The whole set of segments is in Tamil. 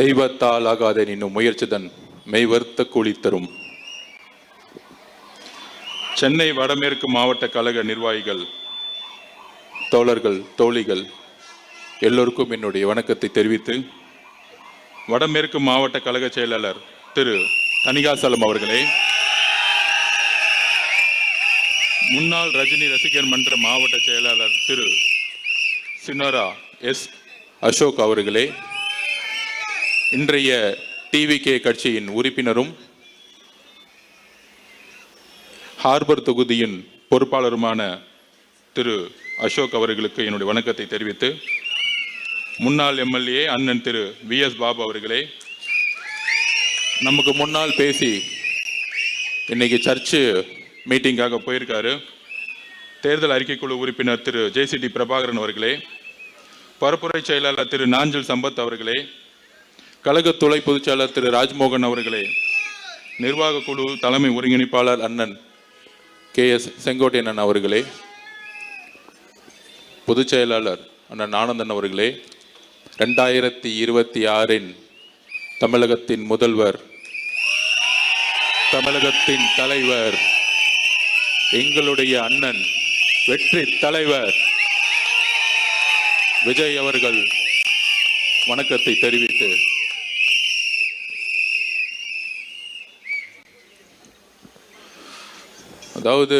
தெய்வத்தால் ஆகாத இன்னும் முயற்சிதன் மெய்வர்த்த கூலி தரும். சென்னை வடமேற்கு மாவட்ட கழக நிர்வாகிகள், தோழர்கள், தோழிகள் எல்லோருக்கும் என்னுடைய வணக்கத்தை தெரிவித்து, வடமேற்கு மாவட்ட கழக செயலாளர் திரு தணிகாசலம் அவர்களே, முன்னாள் ரஜினி ரசிகர் மன்ற மாவட்ட செயலாளர் திரு சினோரா எஸ் அசோக் அவர்களே, இன்றைய டிவிகே கட்சியின் உறுப்பினரும் ஹார்பர் தொகுதியின் பொறுப்பாளருமான திரு அசோக் அவர்களுக்கு என்னுடைய வணக்கத்தை தெரிவித்து, முன்னாள் எம்எல்ஏ அண்ணன் திரு VS பாபு அவர்களே, நமக்கு முன்னால் பேசி இன்னைக்கு சர்ச்சு மீட்டிங்காக போயிருக்காரு தேர்தல் அறிக்கைக்குழு உறுப்பினர் திரு JCD பிரபாகரன் அவர்களே, பரப்புரை செயலாளர் திரு நாஞ்சில் சம்பத் அவர்களே, கழக துணை பொதுச்செயலாளர் திரு ராஜ்மோகன் அவர்களே, நிர்வாக குழு தலைமை ஒருங்கிணைப்பாளர் அண்ணன் KS செங்கோட்டையன் அவர்களே, பொதுச் செயலாளர் அண்ணன் ஆனந்தன் அவர்களே, 2026 தமிழகத்தின் முதல்வர், தமிழகத்தின் தலைவர், எங்களுடைய அண்ணன் வெற்றி தலைவர் விஜய் அவர்கள் வணக்கத்தை தெரிவித்து, அதாவது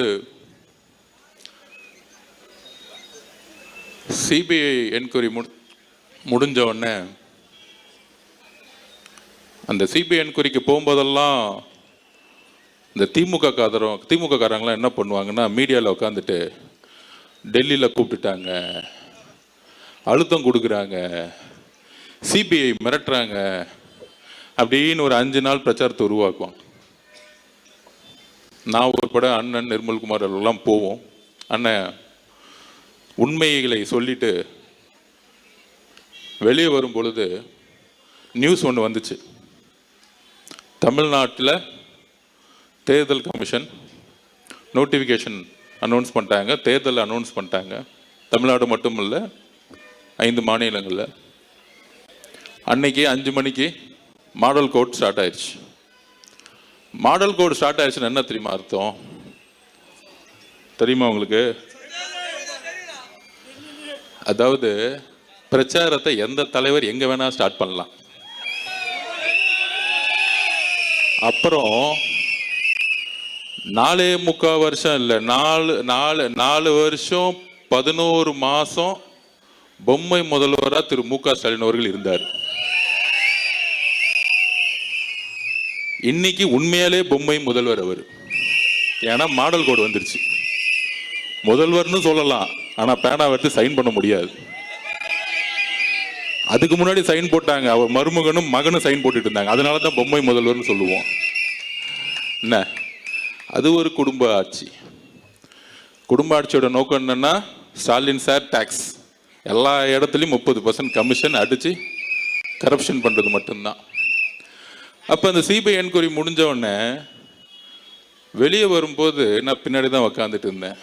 சிபிஐ என்கொயரி முடிஞ்ச உடனே அந்த சிபிஐ என்கொயரிக்கு போகும்போதெல்லாம் இந்த திமுக காரங்களாம் என்ன பண்ணுவாங்கன்னா, மீடியாவில் உட்காந்துட்டு டெல்லியில் கூப்பிட்டுட்டாங்க, அழுத்தம் கொடுக்குறாங்க, சிபிஐ மிரட்டுறாங்க அப்படின்னு ஒரு 5 நாள் பிரச்சாரத்தை உருவாக்குவாங்க. நான் ஒரு படம் அண்ணன் நிர்மல்குமார் எல்லாம் போவோம். அண்ணன் உண்மைகளை சொல்லிட்டு வெளியே வரும் பொழுது நியூஸ் ஒன்று வந்துச்சு. தமிழ்நாட்டில் தேர்தல் கமிஷன் நோட்டிஃபிகேஷன் அனௌன்ஸ் பண்ணிட்டாங்க, தேர்தல் அனௌன்ஸ் பண்ணிட்டாங்க. தமிழ்நாடு மட்டும் இல்லை, 5 மாநிலங்களில். அன்னைக்கு 5 மணிக்கு மாடல் கோட் ஸ்டார்ட் ஆயிடுச்சு. மாடல் கோட் ஸ்டார்ட் ஆயிடுச்சுன்னு என்ன தெரியுமா அர்த்தம்? தெரியுமா உங்களுக்கு? அதாவது பிரச்சாரத்தை எந்த தலைவர் எங்க வேணா ஸ்டார்ட் பண்ணலாம். அப்புறம் 4.25 வருஷம் இல்லை, 4 வருஷம் 11 மாசம் பொம்மை முதல்வராக திரு MK ஸ்டாலின் அவர்கள் இருந்தார். இன்னைக்கு உண்மையாலே பொம்மை முதல்வர் அவர். ஏன்னா மாடல் கோடு வந்துருச்சு. முதல்வர்னு சொல்லலாம், ஆனா பேனாவை எடுத்து சைன் பண்ண முடியாது. அதுக்கு முன்னாடி சைன் போட்டாங்க, அவர் மருமகனும் மகனும் சைன் போட்டுட்டு இருந்தாங்க. அதனால தான் பொம்மை முதல்வர்னு சொல்லுவோம். என்ன, அது ஒரு குடும்ப ஆட்சி. குடும்ப ஆட்சியோட நோக்கம் என்னன்னா, ஸ்டாலின் சார் டாக்ஸ் எல்லா இடத்துலையும் 30% கமிஷன் அடிச்சு கரப்ஷன் பண்றது மட்டும்தான். அப்போ அந்த சிபிஐ என்கொயரி முடிஞ்ச உடனே வெளியே வரும்போது நான் பின்னாடி தான் உக்காந்துட்டு இருந்தேன்.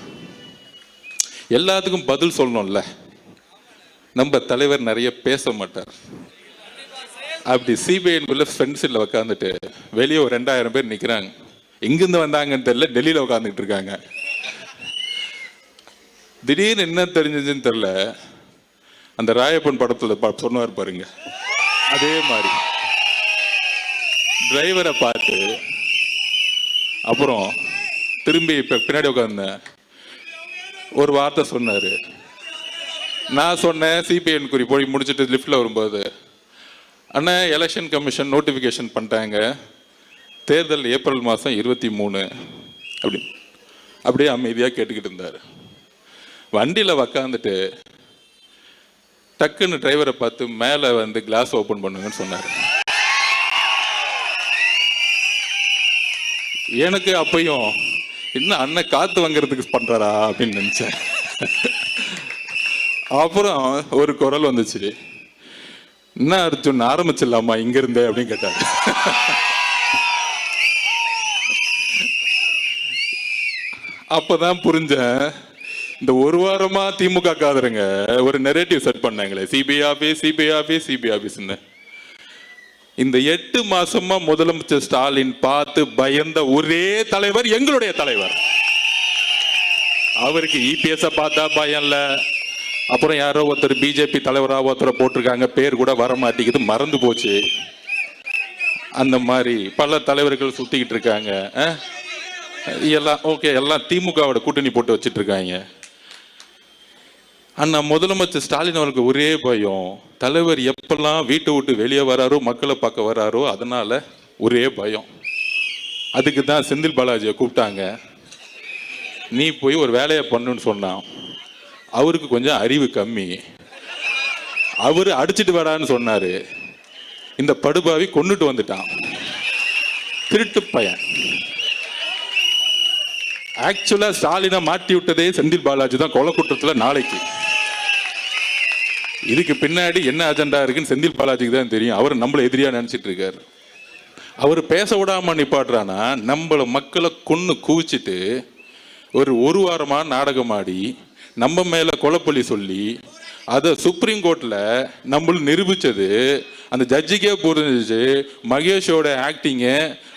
எல்லாத்துக்கும் பதில் சொல்லணும்ல, நம்ம தலைவர் நிறைய பேச மாட்டார். அப்படி சிபிஐ என்கொயரியில் ஃப்ரெண்ட்ஸில் உக்காந்துட்டு வெளியே ஒரு 2000 பேர் நிற்கிறாங்க. எங்கேருந்து வந்தாங்கன்னு தெரியல, டெல்லியில் உட்காந்துட்டு இருக்காங்க. திடீர்னு என்ன தெரிஞ்சதுன்னு தெரியல, அந்த ராயப்பன் படத்தில் சொன்னார் பாருங்க, அதே மாதிரி டிரைவரை பார்த்து அப்புறம் திரும்பி பின்னாடி உட்கார்ந்தேன். ஒரு வார்த்தை சொன்னார். நான் சொன்னேன், சிபிஐ என்கொயரி போய் முடிச்சுட்டு லிஃப்டில் வரும்போது, அண்ணா எலெக்ஷன் கமிஷன் நோட்டிஃபிகேஷன் பண்ணிட்டாங்க, தேர்தல் ஏப்ரல் மாதம் 23 அப்படியே அமைதியாக கேட்டுக்கிட்டு இருந்தார். வண்டியில் உக்காந்துட்டு டக்குன்னு டிரைவரை பார்த்து மேலே வந்து கிளாஸ் ஓப்பன் பண்ணுங்கன்னு சொன்னார். எனக்கு அப்பையும் இன்னும் அண்ணன் காத்து வாங்கிறதுக்கு பண்றாரா அப்படின்னு நினைச்சேன். அப்புறம் ஒரு குரல் வந்துச்சு, என்ன அர்ஜுன் ஆரம்பிச்சிடலாமா இங்க இருந்தே அப்படின்னு கேட்டாரு. அப்பதான் புரிஞ்சேன், இந்த ஒரு வாரமா திமுக காதருங்க ஒரு நெரேட்டிவ் செட் பண்ணாங்களே, CBI office CBI office CBI ஆபீஸ்ன்னு. இந்த 8 மாசமா முதலமைச்சர் ஸ்டாலின் பார்த்து பயந்த ஒரே தலைவர் எங்களுடைய தலைவர். அவருக்கு இபிஎஸ் பார்த்தா பயம் இல்ல. அப்புறம் யாரோ ஒருத்தர் பிஜேபி தலைவராக ஒருத்தரை போட்டிருக்காங்க, பேர் கூட வர மாட்டேங்குது, மறந்து போச்சு. அந்த மாதிரி பல தலைவர்கள் சுத்திக்கிட்டு இருக்காங்க. எல்லாம் ஓகே, எல்லாம் திமுகவோட கூட்டணி போட்டு வச்சிட்டு இருக்காங்க. அண்ணா முதலமைச்சர் ஸ்டாலின் அவருக்கு ஒரே பயம், தலைவர் எப்பெல்லாம் வீட்டை விட்டு வெளியே வராரோ, மக்களை பார்க்க வராரோ, அதனால ஒரே பயம். அதுக்கு தான் செந்தில் பாலாஜியை கூப்பிட்டாங்க. நீ போய் ஒரு வேலையை பண்ணுன்னு சொன்னான். அவருக்கு கொஞ்சம் அறிவு கம்மி, அவரு அடிச்சுட்டு வரான்னு சொன்னாரு. இந்த படுபாவி கொன்னுட்டு வந்துட்டான், திருட்டு பையன். ஆக்சுவலா ஸ்டாலினை மாட்டி விட்டதே செந்தில் பாலாஜி தான் கொலை குற்றத்துல. நாளைக்கு இதுக்கு பின்னாடி என்ன அஜெண்டா இருக்குன்னு செந்தில் பாலாஜிக்கு தான் தெரியும். அவர் நம்மள எதிரியா நினைச்சிட்டு இருக்காரு. அவர் பேச விடாம நிப்பாட்டுறானா, நம்மள மக்களை கொன்னு குவிச்சிட்டு ஒரு வாரமா நாடகம் ஆடி நம்ம மேல கொலைப்பள்ளி சொல்லி அதை சுப்ரீம் கோர்ட்ல நம்மள நிரூபிச்சது. அந்த ஜட்ஜிக்கே புரிஞ்சிச்சு மகேஷோட ஆக்டிங்கு,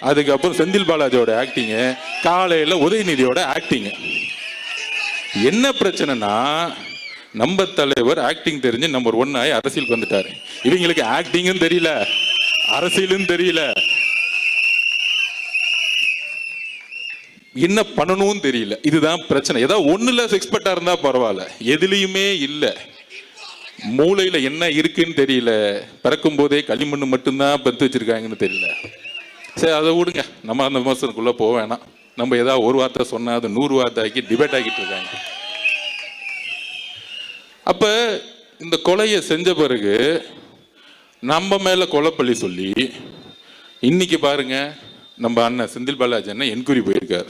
அதுக்கப்புறம் செந்தில் பாலாஜியோட ஆக்டிங்கு, காலையில உதயநிதியோட ஆக்டிங்கு. என்ன பிரச்சனைனா, நம்ம தலைவர் ஆக்டிங் தெரிஞ்சு நம்பர் 1 ஆகி அரசியலுக்கு வந்துட்டாரு. இவங்களுக்கு ஆக்டிங்கும் தெரியல, அரசியலும் தெரியல, என்ன பண்ணணும் தெரியல. இதுதான் பிரச்சனை. ஏதாவது ஒண்ணுல எக்ஸ்பர்ட்டா இருந்தா பரவாயில்ல, எதுலயுமே இல்ல. மூளையில என்ன இருக்குன்னு தெரியல. பிறக்கும் போதே களிமண்ணு மட்டும்தான் பத்து வச்சிருக்காங்கன்னு தெரியல. சரி, அதை விடுங்க, நம்ம அந்த விமர்சனத்துக்குள்ள போக வேணாம். நம்ம ஏதாவது ஒரு வார்த்தை சொன்னா அது 100 வார்த்தை ஆக்கி டிபேட் ஆகிட்டு இருக்காங்க. அப்ப இந்த கொலையை செஞ்ச பிறகு நம்ம மேல கொலைப்பள்ளி சொல்லி இன்னைக்கு பாருங்க, நம்ம அண்ணன் செந்தில் பாலாஜி அண்ணன் என்கொயரி போயிருக்காரு.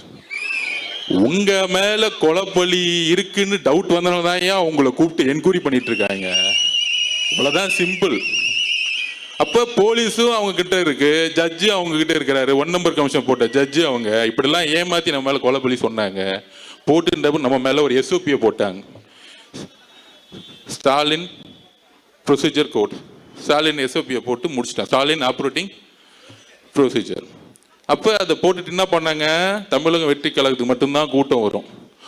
உங்க மேல கொலைப்பள்ளி இருக்குன்னு டவுட் வந்தனால தான் ஏன் உங்களை கூப்பிட்டு என்கொயரி பண்ணிட்டு இருக்காங்க. இவ்வளவுதான் சிம்பிள். அப்ப போலீஸும் அவங்க கிட்ட இருக்கு, ஜட்ஜு அவங்க கிட்ட இருக்கிறாரு. 1 நம்பர் கமிஷன் போட்ட ஜட்ஜு அவங்க இப்படிலாம் ஏமாத்தி நம்ம மேல கொலைப்பள்ளி சொன்னாங்க. போட்டு நம்ம மேல ஒரு SOP போட்டாங்க, Stalin procedure code. Stalin SOP போட்டு முடிச்சிட்டான், ஸ்டாலின் ஆப்ரேட்டிங் ப்ரொசீஜர். அப்போ அதை போட்டுட்டு என்ன பண்ணாங்க, தமிழக வெற்றி கழகத்துக்கு மட்டும்தான் கூட்டம் வரும்.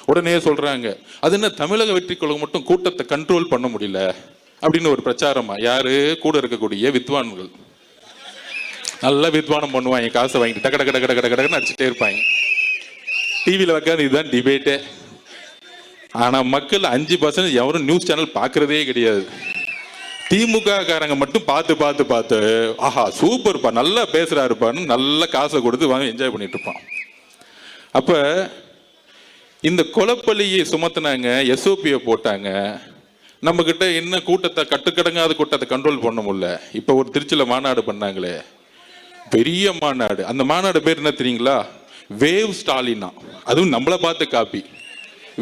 உடனே சொல்றாங்க, அது என்ன தமிழக வெற்றி கழகம் மட்டும் கூட்டத்தை கண்ட்ரோல் பண்ண முடியல அப்படின்னு ஒரு பிரச்சாரமா. யாரு கூட இருக்கக்கூடிய வித்வான்கள், நல்லா வித்வானம் பண்ணுவாங்க, காசை வாங்கிட்டு டக்க டக்க டக்க டக்க டக்குன்னு அடிச்சுட்டே இருப்பாங்க. டிவியில் வைக்காது, இதுதான் டிபேட்டே. ஆனா மக்கள் 5% எவரும் நியூஸ் சேனல் பார்க்கறதே கிடையாது. திமுக காரங்க மட்டும் பார்த்து பார்த்து பார்த்து ஆஹா சூப்பர்ப்பா, நல்லா பேசுறாருப்பான்னு நல்ல காசை கொடுத்து வாங்கி என்ஜாய் பண்ணிட்டு இருப்பான். அப்ப இந்த கொலைப்பள்ளியை சுமத்தினாங்க, SOP போட்டாங்க. நம்ம கிட்ட என்ன கூட்டத்தை, கட்டுக்கடங்காத கூட்டத்தை கண்ட்ரோல் பண்ண முடியல. இப்ப ஒரு திருச்சியில மாநாடு பண்ணாங்களே, பெரிய மாநாடு. அந்த மாநாடு பேர் என்ன தெரியுங்களா? வேவ் ஸ்டாலினா. அதுவும் நம்மளை பார்த்து காப்பி.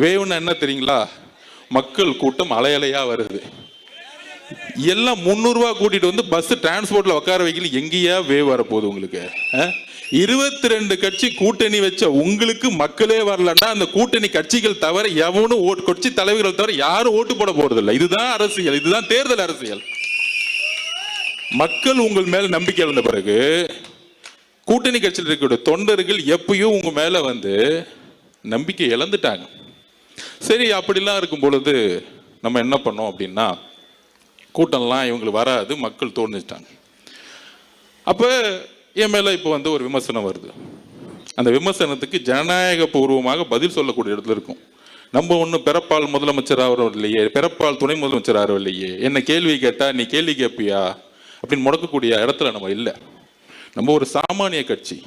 வேவ்னா என்ன தெரியுங்களா? மக்கள் கூட்டம் அலையலையா வருது. எல்லாம் 300 ரூபா கூட்டிட்டு வந்து பஸ் டிரான்ஸ்போர்ட்ல உட்கார வைக்கல. எங்கேயா வேவ் வரப்போகுது உங்களுக்கு? 22 கட்சி கூட்டணி வச்ச உங்களுக்கு மக்களே வரலன்னா அந்த கூட்டணி கட்சிகள் தவிர எவனும் கட்சி தலைவர்கள் தவிர யாரும் ஓட்டு போட போறது இல்லை. இதுதான் அரசியல், இதுதான் தேர்தல் அரசியல். மக்கள் உங்கள் மேல நம்பிக்கை இருந்த பிறகு கூட்டணி கட்சியில் இருக்கக்கூடிய தொண்டர்கள் எப்பயும் உங்க மேல வந்து நம்பிக்கை இழந்துட்டாங்க. சரி, அப்படிலாம் இருக்கும் பொழுது நம்ம என்ன பண்ணோம் அப்படின்னா, கூட்டம்லாம் இவங்களுக்கு வராது, மக்கள் தோணுச்சிட்டாங்க. அப்போ என் மேலே இப்போ வந்து ஒரு விமர்சனம் வருது. அந்த விமர்சனத்துக்கு ஜனநாயக பூர்வமாக பதில் சொல்லக்கூடிய இடத்துல இருக்கும். நம்ம ஒன்றும் பிறப்பால் முதலமைச்சர் ஆகிறோம் இல்லையே, பிறப்பால் துணை முதலமைச்சர் ஆகிறோம் இல்லையே, என்ன கேள்வி கேட்டால் நீ கேள்வி கேட்பியா அப்படின்னு முடக்கக்கூடிய இடத்துல நம்ம இல்லை. நம்ம ஒரு சாமானிய கட்சி,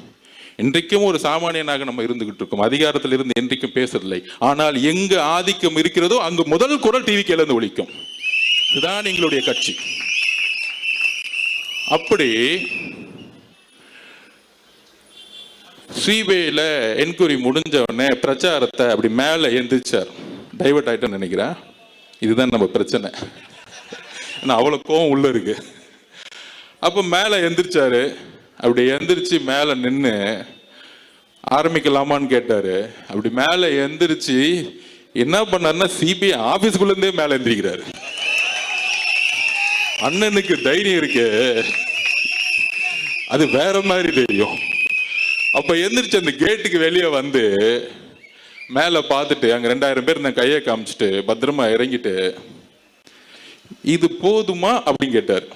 இன்றைக்கும் ஒரு சாமானியனாக நம்ம இருந்துகிட்டு இருக்கோம். அதிகாரத்தில் இருந்து என்றைக்கும் பேசவில்லை. ஆனால் எங்கு ஆதிக்கம் இருக்கிறதோ அங்கு முதல் குரல் டிவி இருந்து ஒலிக்கும். இதுதான் எங்களுடைய கட்சி. அப்படி சிபிஐல என்கொயரி முடிஞ்ச உடனே பிரச்சாரத்தை அப்படி மேல எந்திரிச்சார். டைவர்ட் ஆயிட்டேன்னு நினைக்கிறேன். இதுதான் நம்ம பிரச்சனை. அவ்வளவு கோவம் உள்ள இருக்கு. அப்ப மேல எந்திரிச்சாரு. அப்படி எந்திரிச்சு மேல நின்று ஆரம்பிக்கலாமான்னு கேட்டாரு. அப்படி மேல எந்திரிச்சு என்ன பண்ணாருன்னா, சிபிஐ ஆபீஸ்குள்ள இருந்தே மேல எந்திரிக்கிறாரு. அண்ணனுக்கு தைரியம் இருக்கு. அது வேற மாதிரி தெரியும். அப்ப எந்திரிச்சு அந்த கேட்டுக்கு வெளியே வந்து மேல பார்த்துட்டு அங்க 2000 பேர் நான் கையை காமிச்சிட்டு பத்திரமா இறங்கிட்டு, இது போதுமா அப்படின்னு கேட்டார்.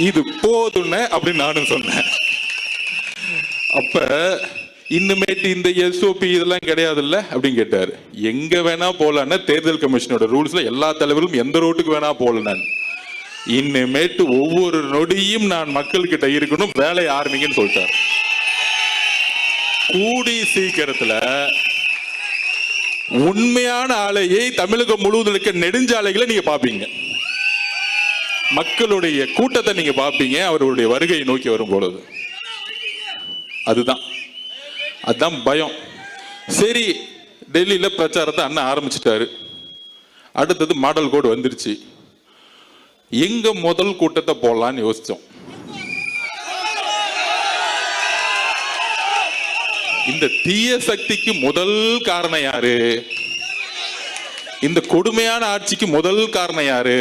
இது போதும்னு அப்படின்னு நானும் சொன்னேன். அப்ப இன்னுமேட்டு இந்த எஸ்ஓபி இதெல்லாம் கிடையாதுல்ல அப்படின்னு கேட்டார். எங்க வேணா போலான்னு தேர்தல் கமிஷனோட ரூல்ஸ்ல எல்லா தலைவர்களும் எந்த ரோட்டுக்கு வேணா போல. இன்னுமேட்டு ஒவ்வொரு நொடியும் நான் மக்கள் கிட்ட இருக்கணும், வேலையை ஆரம்பிங்கன்னு சொல்லிட்டார். கூடி சீக்கிரத்துல உண்மையான ஆலையை தமிழகம் முழுவதும் இருக்க நெடுஞ்சாலைகளை நீங்க பாப்பீங்க, மக்களுடைய கூட்டத்தை நீங்க பாப்பீங்க அவருடைய வருகையை நோக்கி வரும் பொழுது. அதுதான் பயம். சரி, டெல்லியில பிரச்சாரத்தை அண்ணன் ஆரம்பிச்சிட்டாரு. அடுத்தது மாடல் கோடு வந்துருச்சு. எங்க முதல் கூட்டத்தை போடலான்னு யோசிச்சோம். இந்த தீய சக்திக்கு முதல் காரணம் யாரு? இந்த கொடுமையான ஆட்சிக்கு முதல் காரணம் யாரு?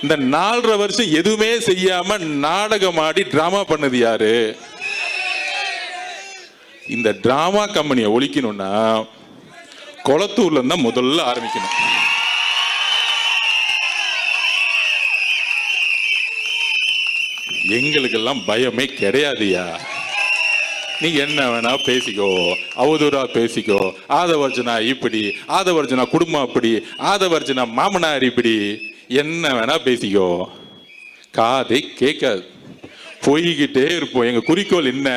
இந்த 4.5 வருஷம் எதுவுமே செய்யாம நாடகமாடி டிராமா பண்ணது யாரு? இந்த டிராமா கம்பெனியை ஒழிக்கணும்னா கொளத்தூர்ல இருந்தா முதல்ல ஆரம்பிக்கணும். எங்களுக்கெல்லாம் பயமே கிடையாதுயா. நீ என்ன வேணா பேசிக்கோ, அவதூறா பேசிக்கோ. ஆதவர்ஜனா இப்படி, ஆதவர்ஜனா குடும்பம் அப்படி, ஆதவர்ஜனா மாமனார் இப்படி, என்ன வேணா பேசிக்கோ. காதை கேட்காது, போய்கிட்டே இருப்போம். எங்க குறிக்கோள் என்ன?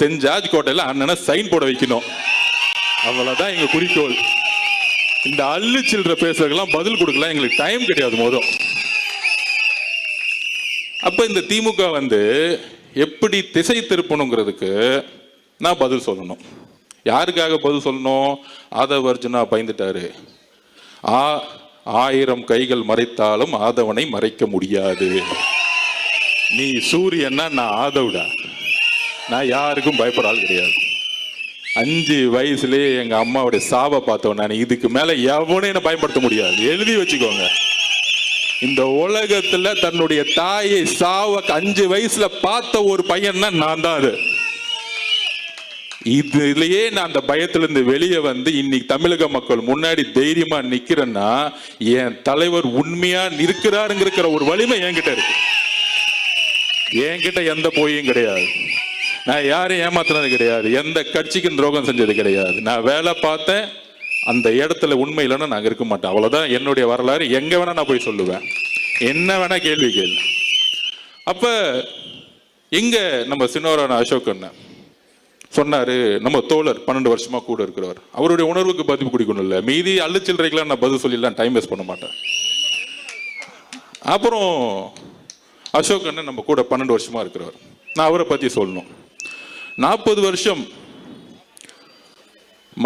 சென்ட் ஜார்ஜ் கோட்டையில அண்ணனை சைன் போட வைக்கணும், அவ்வளவுதான் எங்க குறிக்கோள். இந்த அள்ளு சில்லற பேசுறதுக்கெல்லாம் பதில் கொடுக்கலாம் எங்களுக்கு டைம் கிடையாது மோதும். அப்ப இந்த திமுக வந்து எப்படி திசை திருப்பணுங்கிறதுக்கு நான் பதில் சொல்லணும். யாருக்காக பதில் சொல்லணும்? ஆதவர்ஜுனா பயந்துட்டாரு. 1000 கைகள் மறைத்தாலும் ஆதவனை மறைக்க முடியாது. நீ சூரியன்னா நான் ஆதவுடா, நான் யாருக்கும் பயப்படாது கிடையாது. 5 வயசுலயே எங்க அம்மாவுடைய சாவை பார்த்தவன் நான். இதுக்கு மேல எவனும் என்ன பயன்படுத்த முடியாது, எழுதி வச்சுக்கோங்க. இந்த உலகத்துல தன்னுடைய தாயை சாவ 5 வயசுல பார்த்த ஒரு பையன்னா நான் தான். அது இதுலயே நான் அந்த பயத்திலிருந்து வெளியே வந்து இன்னைக்கு தமிழக மக்கள் முன்னாடி தைரியமா நிக்கிறேன்னா என் தலைவர் உண்மையா இருக்கிறாருங்கிற ஒரு வலிமை என்கிட்ட இருக்கு. என்கிட்ட எந்த போயும் கிடையாது, நான் யாரையும் ஏமாத்தினது கிடையாது, எந்த கட்சிக்கும் துரோகம் செஞ்சது கிடையாது. நான் வேலை பார்த்தேன், அந்த இடத்துல உண்மை இல்லைன்னா நாங்கள் இருக்க மாட்டோம். அவ்வளோதான் என்னுடைய வரலாறு. எங்கே வேணா நான் போய் சொல்லுவேன், என்ன வேணா கேள்வி கேள்வி. அப்போ எங்க நம்ம சின்னவரான அசோக் அண்ணன் சொன்னாரு, நம்ம தோழர் 12 வருஷமா கூட இருக்கிறவர், அவருடைய உணர்வுக்கு பதிவு குடிக்கணும் இல்லை, மீதி அள்ளுச்சில்றைக்கெல்லாம் நான் பதில் சொல்லிடலாம், டைம் வேஸ்ட் பண்ண மாட்டேன். அப்புறம் அசோக் அண்ணன் நம்ம கூட 12 வருஷமா இருக்கிறவர், நான் அவரை பற்றி சொல்லணும். 40 வருஷம்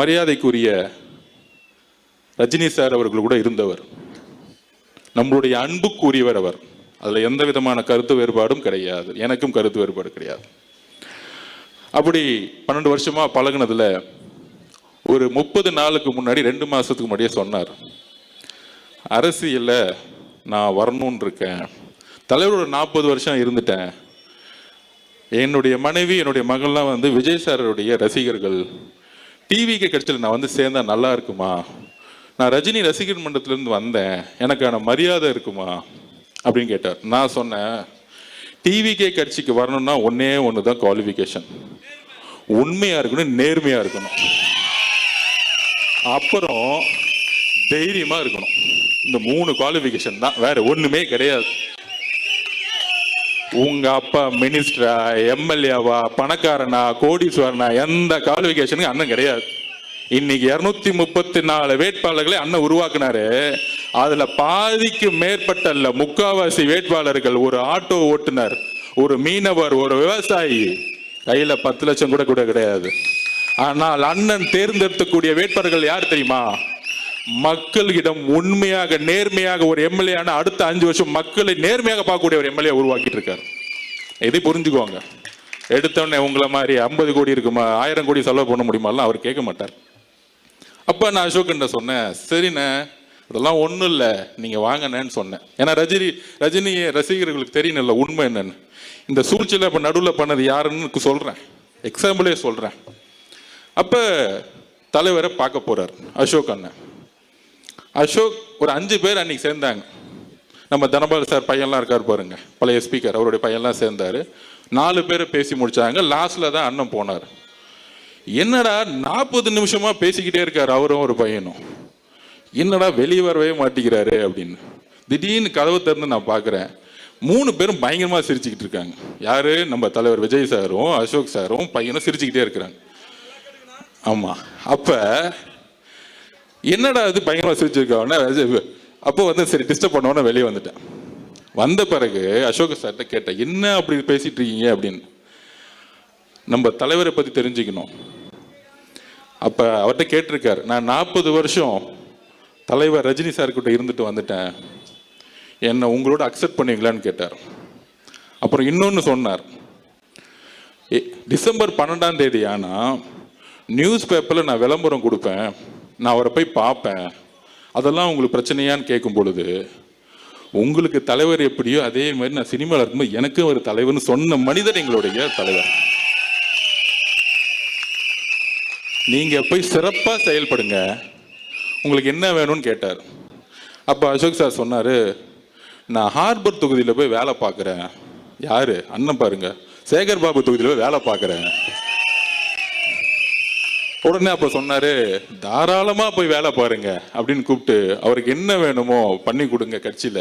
மரியாதைக்குரிய ரஜினி சார் அவர்கள் கூட இருந்தவர், நம்மளுடைய அன்புக்குரியவர் அவர். அதில் எந்த விதமான கருத்து வேறுபாடும் கிடையாது, எனக்கும் கருத்து வேறுபாடு கிடையாது. அப்படி 12 வருஷமா பழகினதுல ஒரு 30 நாளுக்கு முன்னாடி 2 மாசத்துக்கு முன்னாடியே சொன்னார், அரசியல்ல நான் வரணும்னு இருக்கேன், தலைவரோட 40 வருஷம் இருந்துட்டேன், என்னுடைய மனைவி என்னுடைய மகள்லாம் வந்து விஜய் சாருடைய ரசிகர்கள், டிவிக்கு கட்சியில் நான் வந்து சேர்ந்தா நல்லா இருக்குமா, நான் ரஜினி ரசிகர் மன்றத்திலேருந்து வந்தேன், எனக்கான மரியாதை இருக்குமா அப்படின்னு கேட்டார். நான் சொன்னேன், டிவிகே கட்சிக்கு வரணும்னா ஒன்னே ஒன்று தான் குவாலிஃபிகேஷன், உண்மையா இருக்கணும், நேர்மையா இருக்கணும், அப்புறம் தைரியமா இருக்கணும். இந்த 3 குவாலிஃபிகேஷன் தான், வேற ஒண்ணுமே கிடையாது. உங்க அப்பா மினிஸ்டரா, எம்எல்ஏவா, பணக்காரனா, கோடீஸ்வரனா, எந்த குவாலிஃபிகேஷனுக்கு அண்ணன் கிடையாது. இன்னைக்கு 234 வேட்பாளர்களை அண்ணன் உருவாக்குனாரு. அதுல பாதிக்கு மேற்பட்ட இல்ல, 3/4 வேட்பாளர்கள் ஒரு ஆட்டோ ஓட்டுநர், ஒரு மீனவர், ஒரு விவசாயி, கையில 10 லட்சம் கூட கிடையாது. ஆனால் அண்ணன் தேர்ந்தெடுக்கக்கூடிய வேட்பாளர்கள் யார் தெரியுமா? மக்களிடம் உண்மையாக நேர்மையாக ஒரு எம்எல்ஏ ஆன அடுத்த 5 வருஷம் மக்களை நேர்மையாக பார்க்கக்கூடிய ஒரு எம்எல்ஏ உருவாக்கிட்டு இருக்காரு. இதை புரிஞ்சுக்கோங்க. எடுத்தோடனே உங்களை மாதிரி 50 கோடி இருக்குமா, 1000 கோடி செலவு பண்ண முடியுமா அவர் கேட்க மாட்டார். அப்ப நான் அசோக் சொன்னேன், சரிண்ணே அதெல்லாம் ஒன்றும் இல்லை, நீங்கள் வாங்கினேன்னு சொன்னேன். ஏன்னா ரஜினி ரசிகர்களுக்கு தெரியணும்ல உண்மை என்னன்னு. இந்த சூழ்ச்சியில் இப்போ நடுவில் பண்ணது யாருன்னு சொல்கிறேன், எக்ஸாம்பிளே சொல்கிறேன். அப்போ தலைவரை பார்க்க போகிறார் அசோக் அண்ணன். அசோக் ஒரு 5 பேர் அன்னைக்கு சேர்ந்தாங்க. நம்ம தனபால் சார் பையன்லாம் இருக்கார் பாருங்க, பழைய ஸ்பீக்கர், அவருடைய பையன்லாம் சேர்ந்தார். 4 பேரை பேசி முடிச்சாங்க. லாஸ்ட்ல தான் அண்ணன் போனார். என்னடா 40 நிமிஷமா பேசிக்கிட்டே இருக்காரு அவரும் ஒரு பையனும், என்னடா வெளியே வரவே மாட்டேங்கிறாரு அப்படின்னு. திடீர்னு கதவை திறந்து நான் பார்க்குறேன், 3 பேரும் பயங்கரமாக சிரிச்சுக்கிட்டு இருக்காங்க. யாரு? நம்ம தலைவர் விஜய் சாரும் அசோக் சாரும் பையனும் சிரிச்சுக்கிட்டே இருக்கிறாங்க. ஆமாம். அப்போ என்னடா அது பயங்கரமாக சிரிச்சிருக்காங்க. அப்போ சரி டிஸ்டர்ப் பண்ணோன்னு வெளியே வந்துட்டேன். வந்த பிறகு அசோக் சார்கிட்ட கேட்டேன், என்ன அப்படி பேசிட்டு இருக்கீங்க அப்படின்னு. நம்ம தலைவரை பற்றி தெரிஞ்சுக்கணும். அப்போ அவர்கிட்ட கேட்டிருக்காரு, நான் 40 வருஷம் தலைவர் ரஜினி சார்கிட்ட இருந்துட்டு வந்துட்டேன், என்னை உங்களோட அக்செப்ட் பண்ணுவீங்களான்னு கேட்டார். அப்புறம் இன்னொன்று சொன்னார், டிசம்பர் 12ஆம் தேதி ஆனால் நியூஸ் பேப்பரில் நான் விளம்பரம் கொடுப்பேன், நான் அவரை போய் பார்ப்பேன், அதெல்லாம் உங்களுக்கு பிரச்சனையான்னு கேட்கும் பொழுது, உங்களுக்கு தலைவர் எப்படியோ அதே மாதிரி நான் சினிமாவில் இருக்கும்போது எனக்கும் ஒரு தலைவர்னு சொன்ன மனிதர் எங்களுடைய தலைவர். நீங்க போய் சிறப்பா செயல்படுங்க, உங்களுக்கு என்ன வேணும்னு கேட்டார். அப்போ அசோக் சார் சொன்னாரு, நான் ஹார்பர் தொகுதியில் போய் வேலை பார்க்குறேன். யாரு? அண்ணன் பாருங்க, சேகர் பாபு தொகுதியில் போய் வேலை பார்க்குறேன். உடனே அப்போ சொன்னாரு, தாராளமா போய் வேலை பாருங்க அப்படின்னு கூப்பிட்டு அவருக்கு என்ன வேணுமோ பண்ணி கொடுங்க, கட்சியில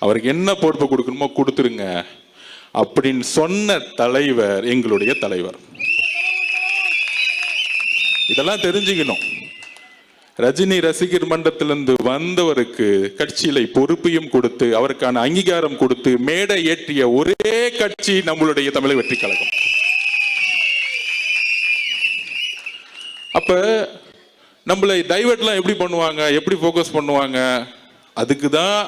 அவருக்கு என்ன பொறுப்பு கொடுக்கணுமோ கொடுத்துருங்க அப்படின்னு சொன்ன தலைவர் எங்களுடைய தலைவர். இதெல்லாம் தெரிஞ்சுக்கணும். ரஜினி ரசிகர் மன்றத்திலிருந்து வந்தவருக்கு கட்சியில பொறுப்பையும் கொடுத்து அவருக்கான அங்கீகாரம் கொடுத்து மேடை ஏற்றிய ஒரே கட்சி நம்மளுடைய தமிழக வெற்றி கழகம். அப்ப நம்மளை டைவர்ட்லாம் எப்படி பண்ணுவாங்க, எப்படி ஃபோக்கஸ் பண்ணுவாங்க, அதுக்கு தான்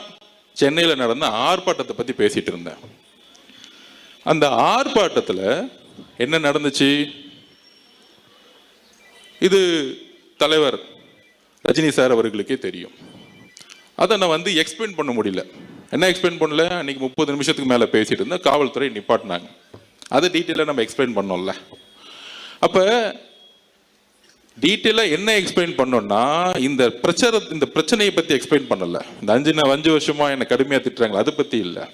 சென்னையில் நடந்த ஆர்ப்பாட்டத்தை பத்தி பேசிட்டு இருந்தேன். அந்த ஆர்ப்பாட்டத்தில் என்ன நடந்துச்சு, இது தலைவர் ரஜினி சார் அவர்களுக்கே தெரியும். அதை நான் எக்ஸ்பிளைன் பண்ண முடியல. என்ன எக்ஸ்பிளைன் பண்ணல, அன்னைக்கு 30 நிமிஷத்துக்கு மேலே பேசிட்டு இருந்தேன், காவல்துறை நிப்பாட்டினாங்க. அதை டீட்டெயிலாக நம்ம எக்ஸ்பிளைன் பண்ணோம்ல. அப்போ டீட்டெயிலாக என்ன எக்ஸ்பிளைன் பண்ணோம்னா, இந்த பிரச்சனையை பற்றி எக்ஸ்பிளைன் பண்ணல. இந்த 5 வருஷமா என்னை கடுமையாக திட்டுறாங்க, அதை பற்றி இல்லை.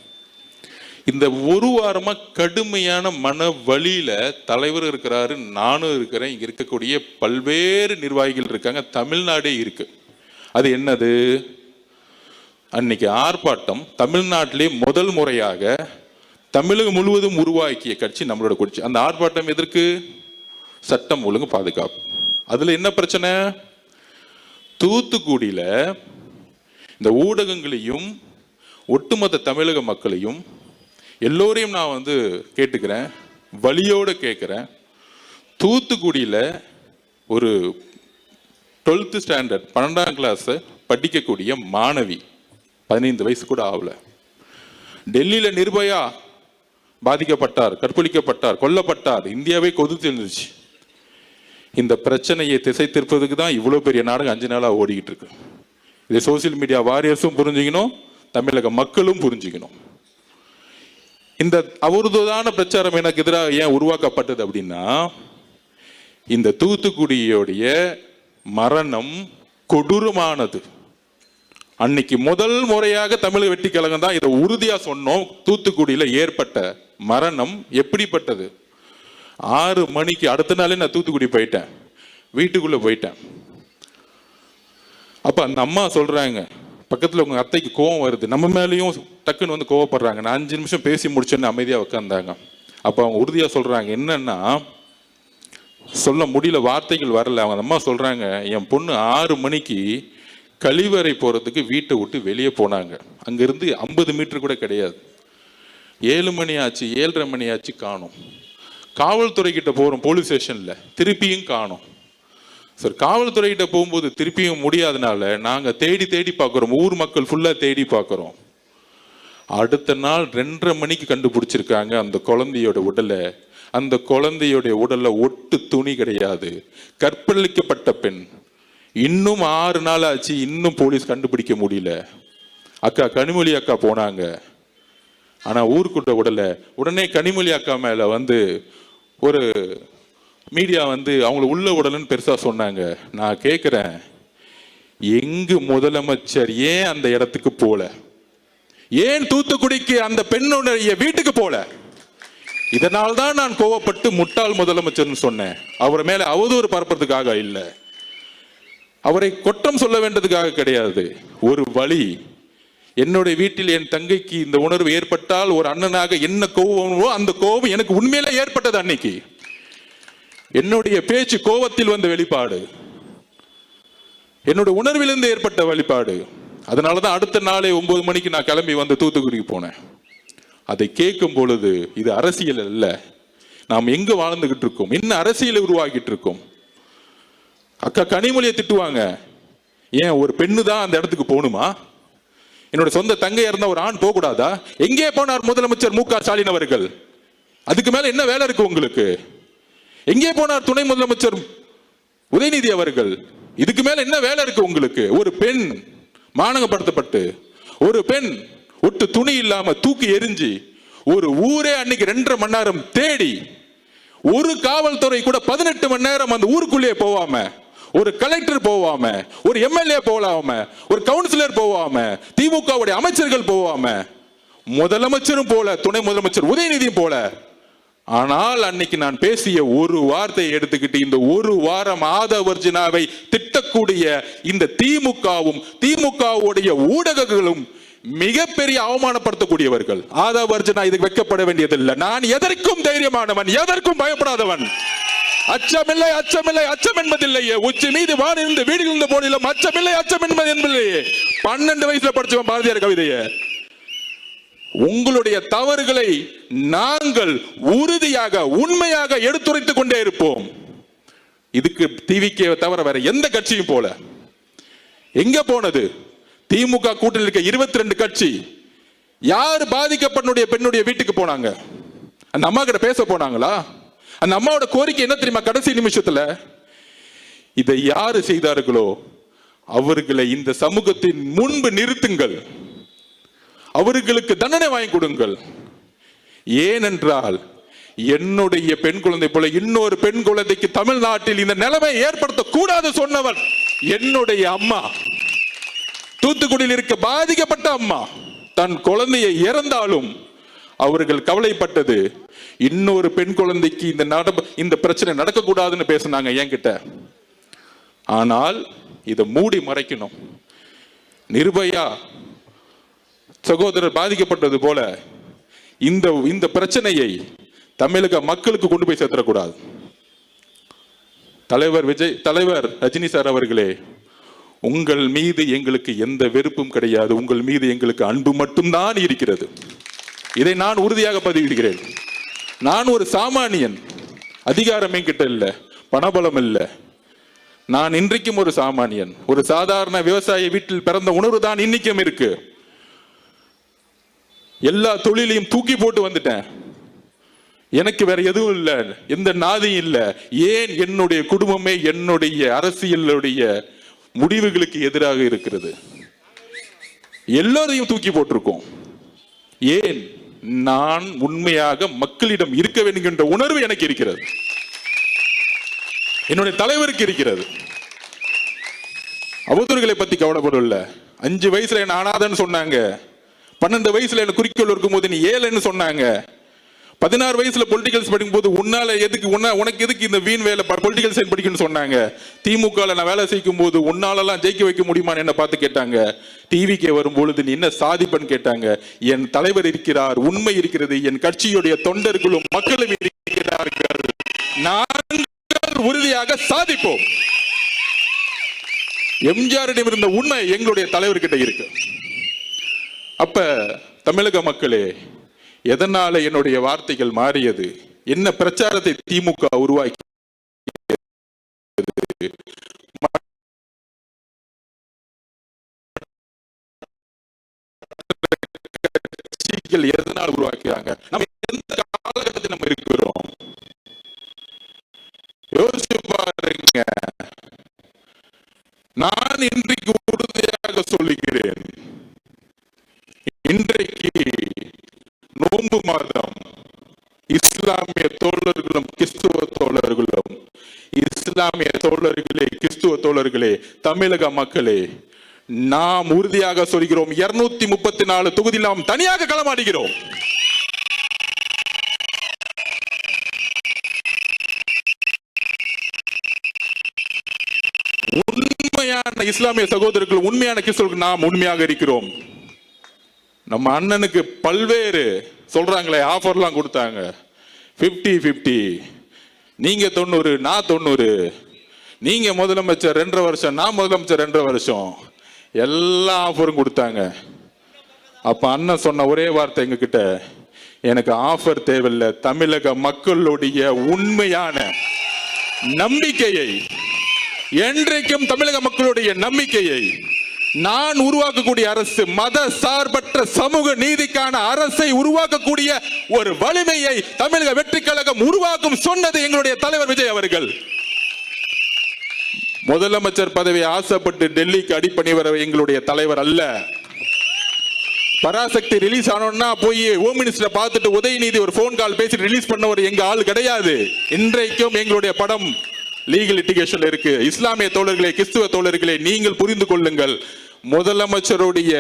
இந்த ஒரு வாரமா கடுமையான மன வழியில தலைவர் இருக்கிறாரு, நானும் இருக்கிறேன், இங்க இருக்கக்கூடிய பல்வேறு நிர்வாகிகள் இருக்காங்க, தமிழ்நாடே இருக்கு. அது என்னது, அன்னைக்கு ஆர்ப்பாட்டம் தமிழ்நாட்டிலே முதல் முறையாக தமிழகம் முழுவதும் உருவாக்கிய கட்சி நம்மளோட கட்சி. அந்த ஆர்ப்பாட்டம் எதற்கு? சட்டம் ஒழுங்கு பாதுகாப்பு. அதுல என்ன பிரச்சனை, தூத்துக்குடியில இந்த ஊடகங்களையும் ஒட்டுமொத்த தமிழக மக்களையும் எல்லோரையும் நான் கேட்டுக்கிறேன், வலியோடு கேட்குறேன். தூத்துக்குடியில் ஒரு 12th ஸ்டாண்டர்ட் 12ஆம் கிளாஸ் படிக்கக்கூடிய மாணவி, 15 வயசு கூட ஆகல, டெல்லியில் நிர்பயா பாதிக்கப்பட்டார், கற்பழிக்கப்பட்டார், கொல்லப்பட்டார், இந்தியாவே கொதித்து இருந்துச்சு. இந்த பிரச்சனையை திசை திருப்பதுக்கு தான் இவ்வளோ பெரிய நாடகம் 5 நாளாக ஓடிக்கிட்டு இருக்கு. இதை சோசியல் மீடியா வாரியர்ஸும் புரிஞ்சுக்கணும், தமிழக மக்களும் புரிஞ்சுக்கணும். இந்த அவதூறான பிரச்சாரம் எனக்கு எதிராக ஏன் உருவாக்கப்பட்டது அப்படின்னா, இந்த தூத்துக்குடியோடைய மரணம் கொடூரமானது. அன்னைக்கு முதல் முறையாக தமிழக வெற்றி கழகம் தான் இதை உறுதியா சொன்னோம். தூத்துக்குடியில ஏற்பட்ட மரணம் எப்படிப்பட்டது, 6 மணிக்கு அடுத்த நாளே நான் தூத்துக்குடி போயிட்டேன், வீட்டுக்குள்ள போயிட்டேன். அப்ப அந்த அம்மா சொல்றாங்க, பக்கத்தில் உங்கள் அத்தைக்கு கோவம் வருது, நம்ம மேலேயும் டக்குன்னு கோவப்படுறாங்க. நான் 5 நிமிஷம் பேசி முடிச்சேன்னு அமைதியாக உட்காந்தாங்க. அப்போ அவங்க உறுதியாக சொல்கிறாங்க, என்னன்னா சொல்ல முடியல, வார்த்தைகள் வரல. அவங்க அம்மா சொல்கிறாங்க, என் பொண்ணு 6 மணிக்கு கழிவறை போகிறதுக்கு வீட்டை விட்டு வெளியே போனாங்க, அங்கேருந்து 50 மீட்டர் கூட கிடையாது. 7 மணி ஆச்சு, 7:30 மணி ஆச்சு, காணும். காவல்துறை கிட்ட போகிறோம், போலீஸ் ஸ்டேஷனில், திருப்பியும் காணும். சார் காவல்துறை கிட்ட போகும்போது திருப்பியும் முடியாதனால நாங்கள் தேடி தேடி பார்க்குறோம், ஊர் மக்கள் ஃபுல்லாக தேடி பார்க்குறோம். அடுத்த நாள் 2:30 மணிக்கு கண்டுபிடிச்சிருக்காங்க அந்த குழந்தையோட உடலை. அந்த குழந்தையோடைய உடல்ல ஒட்டு துணி கிடையாது, கற்பழிக்கப்பட்ட பெண். இன்னும் 6 நாள் ஆச்சு, இன்னும் போலீஸ் கண்டுபிடிக்க முடியல. அக்கா கனிமொழி அக்கா போனாங்க, ஆனா ஊருக்குட்ட விடல. உடனே கனிமொழி அக்கா மேல ஒரு மீடியா அவங்கள உள்ள விடலன்னு பெருசா சொன்னாங்க. நான் கேட்கிறேன், எங்கு முதலமைச்சர் ஏன் அந்த இடத்துக்கு போல? ஏன் தூத்துக்குடிக்கு அந்த பெண்ணுடைய வீட்டுக்கு போல? இதனால்தான் நான் கோவப்பட்டு முட்டாள் முதலமைச்சர் சொன்னேன். அவர் மேல அவதூறு பரப்புறதுக்காக இல்ல, அவரை குற்றம் சொல்ல வேண்டதுக்காக கிடையாது. ஒரு வழி, என்னுடைய வீட்டில் என் தங்கைக்கு இந்த உணர்வு ஏற்பட்டால் ஒரு அண்ணனாக என்ன கோவமோ அந்த கோபம் எனக்கு உண்மையில ஏற்பட்டது. அன்னைக்கு என்னுடைய பேச்சு கோபத்தில் வந்த வெளிப்பாடு, என்னுடைய உணர்விலிருந்து ஏற்பட்ட வெளிப்பாடு. அதனாலதான் அடுத்த நாளே 9 மணிக்கு நான் கிளம்பி தூத்துக்குடிக்கு போனேன். அதை கேட்கும் பொழுது இது அரசியல் அல்ல, நாம் எங்க வாழ்ந்துகிட்டு இருக்கோம், என்ன அரசியலை உருவாக்கிட்டு இருக்கோம். அக்கா கனிமொழியை திட்டுவாங்க, ஏன் ஒரு பெண்ணு தான் அந்த இடத்துக்கு போகணுமா? என்னோட சொந்த தங்கையா இருந்தா ஒரு ஆண் போக கூடாதா? எங்கே போனார் முதலமைச்சர் மு க ஸ்டாலின் அவர்கள்? அதுக்கு மேல என்ன வேலை இருக்கு உங்களுக்கு? எங்கே போனார் துணை முதலமைச்சர் உதயநிதி அவர்கள்? இதுக்கு மேல என்ன வேலை இருக்கு உங்களுக்கு? ஒரு பெண் மானங்கப்படுத்தப்பட்டு, ஒரு பெண் ஒட்டு துணி இல்லாம தூக்கி எரிஞ்சு, ஒரு ஊரே அன்னைக்கு 2.5 மணி நேரம் தேடி, ஒரு காவல்துறை கூட 18 மணி நேரம் அந்த ஊருக்குள்ளே போவாம, ஒரு கலெக்டர் போவாம, ஒரு எம்எல்ஏ போகாம, ஒரு கவுன்சிலர் போவாம, திமுகவுடைய அமைச்சர்கள் போவாம, முதலமைச்சரும் போல, துணை முதலமைச்சர் உதயநிதியும் போல. ஆனால் அன்னைக்கு நான் பேசிய ஒரு வார்த்தையை எடுத்துக்கிட்டு இந்த ஒரு வாரம் ஆதவர்ஜினாவை திட்டக்கூடிய இந்த திமுகவும் திமுகவுடைய ஊடகங்களும் மிகப்பெரிய அவமானப்படுத்தக்கூடியவர்கள். ஆதவர்ஜினா இதுக்கு வைக்கப்பட வேண்டியதில்லை. நான் எதற்கும் தைரியமானவன், எதற்கும் பயப்படாதவன். அச்சமில்லை, அச்சமில்லை, அச்சம் என்பதில்லையே. உச்சி மீது வானிருந்து வீடுகளிருந்து போனிலும் அச்சமில்லை, அச்சம் என்பதில்லையே. 12 வயசுல படிச்சவன் பாரதியார் கவிதையை. உங்களுடைய தவறுகளை நாங்கள் உறுதியாக உண்மையாக எடுத்துரைத்துக் கொண்டே இருப்போம். இதுக்கு டிவிக்கே தவிர வேற எந்த கட்சியும் போல. எங்க போனது? திமுக கூட்டணியில் இருக்க 22 கட்சி யார் பாதிக்கப்பட்ட பெண்ணுடைய வீட்டுக்கு போனாங்க? அந்த அம்மா கிட்ட பேச போனாங்களா? அந்த அம்மாவோட கோரிக்கை என்ன தெரியுமா? கடைசி நிமிஷத்துல இதை யாரு செய்தார்களோ அவர்களை இந்த சமூகத்தின் முன்பு நிறுத்துங்கள், அவர்களுக்கு தண்டனை வாங்கி கொடுங்கள். ஏனென்றால் என்னுடைய பெண் குழந்தை போல இன்னொரு பெண் குழந்தைக்கு தமிழ்நாட்டில் இந்த நிலைமை ஏற்படுத்த கூடாது சொன்னவர் என்னுடைய அம்மா. தூத்துக்குடியில் இருக்க பாதிக்கப்பட்ட அம்மா தன் குழந்தையை இறந்தாலும் அவர்கள் கவலைப்பட்டது இன்னொரு பெண் குழந்தைக்கு இந்த பிரச்சனை நடக்கக்கூடாதுன்னு பேசினாங்க என்கிட்ட. ஆனால் இதை மூடி மறைக்கணும். நிர்பயா சகோதரர் பாதிக்கப்பட்டது போல இந்த பிரச்சனையை தமிழக மக்களுக்கு கொண்டு போய் சேர்த்தக்கூடாது. தலைவர் ரஜினி சார் அவர்களே, உங்கள் மீது எங்களுக்கு எந்த வெறுப்பும் கிடையாது, உங்கள் மீது எங்களுக்கு அன்பு மட்டும்தான் இருக்கிறது. இதை நான் உறுதியாக பதிவிடுகிறேன். நான் ஒரு சாமானியன், அதிகாரம் என்கிட்ட இல்ல, பணபலம் இல்ல. நான் இன்றைக்கும் ஒரு சாமானியன், ஒரு சாதாரண விவசாய வீட்டில் பிறந்த உணர்வு தான் இன்னைக்கும் இருக்கு. எல்லா தொழிலையும் தூக்கி போட்டு வந்துட்டேன். எனக்கு வேற எதுவும் இல்லை, எந்த நாதியும் இல்லை. ஏன்? என்னுடைய குடும்பமே என்னுடைய அரசியலுடைய முடிவுகளுக்கு எதிராக இருக்கிறது. எல்லாரையும் தூக்கி போட்டிருக்கோம். ஏன்? நான் உண்மையாக மக்களிடம் இருக்க வேண்டும் என்ற உணர்வு எனக்கு இருக்கிறது, என்னுடைய தலைவருக்கு இருக்கிறது. அவதூறுகளை பத்தி கவலைப்படல. 5 வயசுல என்ன அனாதன்னு சொன்னாங்க, 12 வயசுல என்ன குறிக்கோள் இருக்கும் போது நீ ஏழைன்னு சொன்னாங்க, 16 வயசுல பொலிட்டிகல்ஸ் படிக்கும் போது உனக்கு எதுக்கு இந்த வீண் வேலை பொலிட்டிகல் சயின்ஸ் படிக்கணும்னு சொன்னாங்க. திமுக நான் வேலை செய்யும் போது உன்னாலெல்லாம் ஜெயிக்க வைக்க முடியுமான்னு என்ன பார்த்து கேட்டாங்க. டிவிக்கு வரும்பொழுது நீ என்ன சாதிப்பன்னு கேட்டாங்க. என் தலைவர் இருக்கிறார், உண்மை இருக்கிறது, என் கட்சியுடைய தொண்டர்களும் மக்களும் இருக்கிறார்கள், நாங்கள் உறுதியாக சாதிப்போம். எம்ஜிஆரிடம் இருந்த உண்மை எங்களுடைய தலைவர்கிட்ட இருக்கு. அப்ப தமிழக மக்களே, எதனால என்னுடைய வார்த்தைகள் மாறியது? என்ன பிரச்சாரத்தை திமுக உருவாக்கி எதனால் உருவாக்குறாங்க? நம்ம எந்த காலகட்டத்தில் நம்ம இருக்கிறோம் யோசிச்சு பாருங்க. நான் இன்றைக்கு உறுதியாக சொல்லுகிறேன், இன்றைக்கு நோன்பு மாதம் இஸ்லாமிய தோழர்களும் கிறிஸ்துவ தோழர்களும், இஸ்லாமிய தோழர்களே கிறிஸ்துவ தோழர்களே தமிழக மக்களே, நாம் உறுதியாக சொல்கிறோம், 234 தொகுதியில் நாம் தனியாக களமாடுகிறோம். உண்மையான இஸ்லாமிய சகோதரர்கள், உண்மையான கிறிஸ்தவர்கள் நாம் உண்மையாக இருக்கிறோம். நம்ம அண்ணனுக்கு பல்வேறு சொல்றாங்களே ஆஃபர்லாம் கொடுத்தாங்க, 50-50, நீங்க 90 நான் 90, நீங்க முதலமைச்சர் 2.5 வருஷம் நான் முதலமைச்சர் 2.5 வருஷம், எல்லா ஆஃபரும் கொடுத்தாங்க. அப்ப அண்ணன் சொன்ன ஒரே வார்த்தை எங்க கிட்ட, எனக்கு ஆஃபர் தேவையில்லை, தமிழக மக்களுடைய உண்மையான நம்பிக்கையை, என்றைக்கும் தமிழக மக்களுடைய நம்பிக்கையை, நான் உருவாக்கக்கூடிய அரசு மத சார்பற்ற சமூக நீதிக்கான அரசை உருவாக்கக்கூடிய ஒரு வலிமையை தமிழக வெற்றி கழகம் உருவாக்கும் சொன்னது எங்களுடைய தலைவர் விஜய் அவர்கள். முதலமைச்சர் பதவியை ஆசைப்பட்டு டெல்லிக்கு அடிப்பணி வர எங்களுடைய தலைவர் அல்ல. பராசக்தி ரிலீஸ் ஆனோம்னா போய் ஹோம் மினிஸ்டரை பார்த்துட்டு உதயநிதி ஒரு போன் கால் பேசி ரிலீஸ் பண்ண ஒரு எங்க ஆள் கிடையாது. இன்றைக்கும் எங்களுடைய படம் லீகல் லிட்டிகேஷன் இருக்கு. இஸ்லாமிய தோழர்களே கிறிஸ்துவ தோழர்களே, நீங்கள் புரிந்து கொள்ளுங்கள், முதலமைச்சருடைய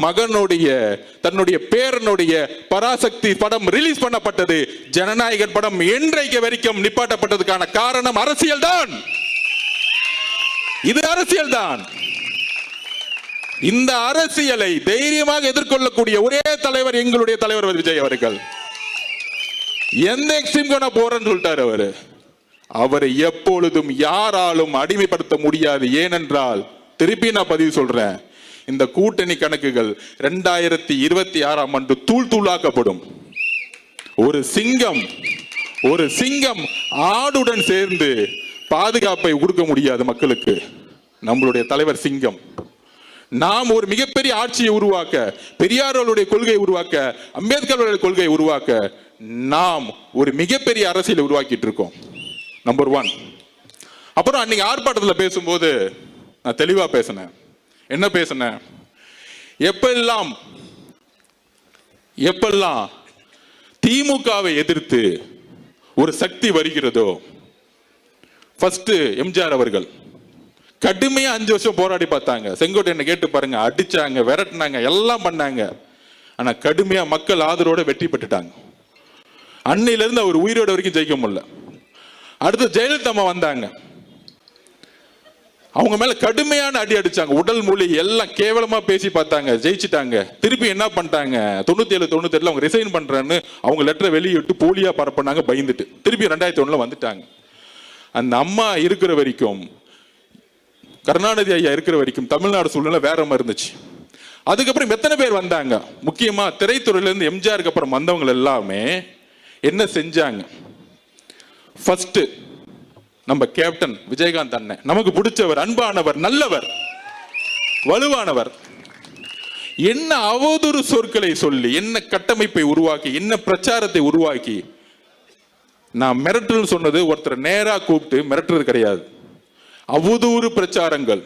மகனுடைய தன்னுடைய பேரனுடைய பராசக்தி படம் ரிலீஸ் பண்ணப்பட்டது, ஜனநாயகன் படம் என்றைக்கு வரைக்கும் நிப்பாட்டப்பட்டதுக்கான காரணம் அரசியல் தான். இது அரசியல் தான். இந்த அரசியலை தைரியமாக எதிர்கொள்ளக்கூடிய ஒரே தலைவர் எங்களுடைய தலைவர் விஜய் அவர்கள். எந்த எக்ஸ்ட்ரீம் போறேன்னு சொல்லிட்டாரு அவரை எப்பொழுதும் யாராலும் அடிமைப்படுத்த முடியாது. ஏனென்றால் திருப்பி நான் பதிவு சொல்றேன், இந்த கூட்டணி கணக்குகள் 2026ஆம் ஆண்டு தூள் தூளாக்கப்படும். ஒரு சிங்கம் ஆடுடன் சேர்ந்து பாதுகாப்பை கொடுக்க முடியாது மக்களுக்கு. நம்மளுடைய தலைவர் சிங்கம். நாம் ஒரு மிகப்பெரிய ஆட்சியை உருவாக்க, பெரியார்களுடைய கொள்கையை உருவாக்க, அம்பேத்கர் கொள்கையை உருவாக்க நாம் ஒரு மிகப்பெரிய அரசியலை உருவாக்கிட்டு இருக்கோம். நம்பர் 1. அப்புறம் அன்னைக்கு ஆர்ப்பாட்டத்தில் பேசும்போது நான் தெளிவா பேசினேன். என்ன பேசினேன்? எப்பெல்லாம் திமுகவை எதிர்த்து ஒரு சக்தி வருகிறதோ, ஃபர்ஸ்ட் எம்ஜிஆர் அவர்கள் கடுமையா 5 வருஷம் போராடி பார்த்தாங்க. செங்கோட்டையனை கேட்டு பாருங்க, அடிச்சாங்க, விரட்டினாங்க, எல்லாம் பண்ணாங்க. ஆனா கடுமையா மக்கள் ஆதரவோட வெற்றி பெற்றுட்டாங்க. அன்னையில இருந்து அவர் உயிரோட வரைக்கும் ஜெயிக்க முடியல. அடுத்து ஜெயலலிதா அம்மா வந்தாங்க, அவங்க மேல கடுமையான அடி அடிச்சாங்க, உடல் மொழி எல்லாம் கேவலமா பேசி பார்த்தாங்க, ஜெயிச்சிட்டாங்க. திருப்பி என்ன பண்ணிட்டாங்க, 97-98 அவங்க ரிசைன் பண்றேன்னு அவங்க லெட்டரை வெளியிட்டு போலியா பரப்பினாங்க, பயந்துட்டு திருப்பி 2001 வந்துட்டாங்க. அந்த அம்மா இருக்கிற வரைக்கும், கருணாநிதி ஐயா இருக்கிற வரைக்கும் தமிழ்நாடு சூழ்நிலை வேற மாதிரி இருந்துச்சு. அதுக்கப்புறம் எத்தனை பேர் வந்தாங்க, முக்கியமா திரைத்துறையில இருந்து எம்ஜிஆருக்கு அப்புறம் வந்தவங்க எல்லாமே என்ன செஞ்சாங்க? ஃபர்ஸ்ட் நம்ம கேப்டன் விஜயகாந்த் அண்ணன், நமக்கு பிடிச்சவர், அன்பானவர், நல்லவர், வலுவானவர். என்ன அவதூறு சொற்களை சொல்லி, என்ன கட்டமைப்பை உருவாக்கி, என்ன பிரச்சாரத்தை உருவாக்கி, நான் மிரட்டல் சொன்னது ஒருத்தர் நேரா கூப்பிட்டு மிரட்டுறது கிடையாது. அவதூறு பிரச்சாரங்கள்,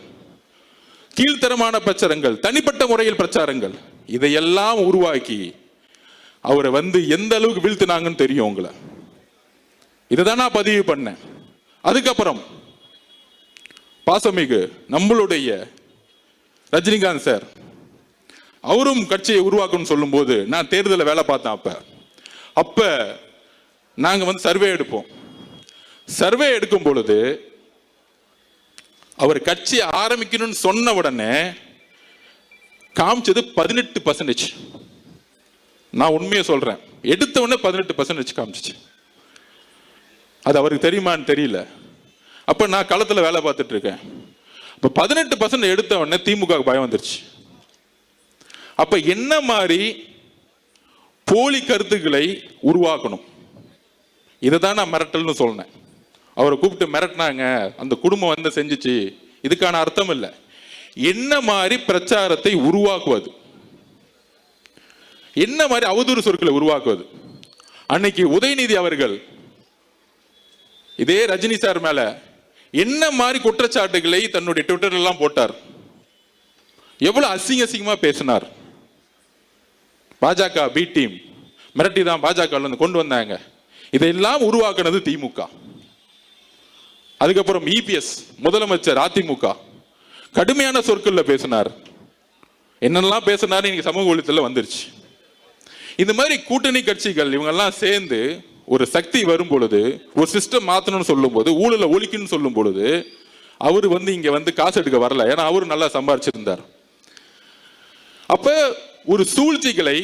கீழ்த்தரமான பிரச்சாரங்கள், தனிப்பட்ட முறையில் பிரச்சாரங்கள், இதையெல்லாம் உருவாக்கி அவரை எந்த அளவுக்கு வீழ்த்தினாங்கன்னு தெரியும் உங்களை. இதைதான் நான் பதிவு பண்ணேன். அதுக்கப்புறம் பாசமிகு நம்மளுடைய ரஜினிகாந்த் சார், அவரும் கட்சியை உருவாக்கணும்னு சொல்லும் போது நான் தேர்தலில் வேலை பார்த்தேன். அப்ப நாங்க சர்வே எடுப்போம். சர்வே எடுக்கும் பொழுது அவர் கட்சி ஆரம்பிக்கணும்னு சொன்ன உடனே காமிச்சது 18%. நான் உண்மையை சொல்றேன், எடுத்த உடனே 18% காமிச்சிச்சு. அது அவருக்கு தெரியுமான்னு தெரியல. அப்ப நான் களத்துல வேலை பார்த்துட்டு இருக்கேன். இப்ப 18% எடுத்த உடனே திமுக பயம் வந்துருச்சு. அப்ப என்ன மாதிரி போலி கருத்துக்களை உருவாக்கணும், இதைதான் நான் மிரட்டல்னு சொன்னேன். அவரை கூப்பிட்டு மிரட்டினாங்க, அந்த குடும்பம் செஞ்சுச்சு, இதுக்கான அர்த்தம் இல்லை. என்ன மாதிரி பிரச்சாரத்தை உருவாக்குவது, என்ன மாதிரி அவதூறு சொற்களை உருவாக்குவது. அன்னைக்கு உதயநிதி அவர்கள் இதே ரஜினி சார் மேல என்ன மாதிரி குற்றச்சாட்டுகளை தன்னுடைய ட்விட்டர் எல்லாம் போட்டார், எவ்வளவு அசிங்கமா பேசினார். பாஜக பி டீம் மிரட்டி தான் பாஜக கொண்டு வந்தாங்க. இதையெல்லாம் உருவாக்குனது திமுக. அதுக்கப்புறம் இபிஎஸ் முதலமைச்சர் அதிமுக கடுமையான சொற்கள்ல பேசினார். என்னெல்லாம் பேசினார் இன்னைக்கு சமூக ஊடகத்தில் வந்துருச்சு. இந்த மாதிரி கூட்டணி கட்சிகள் இவங்க எல்லாம் சேர்ந்து ஒரு சக்தி வரும் பொழுது, ஒரு சிஸ்டம் மாத்தணும்னு சொல்லும் போது, ஊழல ஒழிக்கணும்னு சொல்லும் பொழுது, அவரு இங்க காசு எடுக்க வரல. ஏன்னா அவரு நல்லா சம்பாரிச்சிருந்தார். அப்ப ஒரு சூழ்ச்சிகளை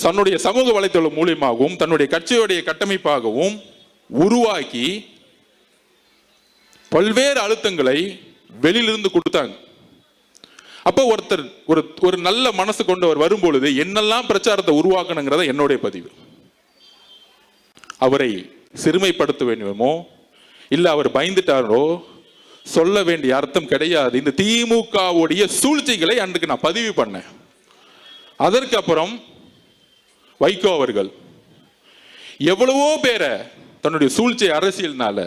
தன்னுடைய சமூக வலைத்தளம் மூலியமாகவும் தன்னுடைய கட்சியுடைய கட்டமைப்பாகவும் உருவாக்கி பல்வேறு அழுத்தங்களை வெளியிலிருந்து கொடுத்தாங்க. அப்ப ஒருத்தர் ஒரு நல்ல மனசு கொண்டவர் வரும்பொழுது என்னெல்லாம் பிரச்சாரத்தை உருவாக்கணுங்கிறத என்னுடைய பதிவு. அவரை சிறுமைப்படுத்த வேண்டுமோ இல்ல அவர் பயந்துட்டாரோ சொல்ல வேண்டிய அர்த்தம் கிடையாது. இந்த திமுகவுடைய சூழ்ச்சிகளை அன்றைக்கு நான் பதிவு பண்ணேன். அதற்கு அப்புறம் வைகோ அவர்கள் எவ்வளவோ பேரை தன்னுடைய சூழ்ச்சி அரசியல்னால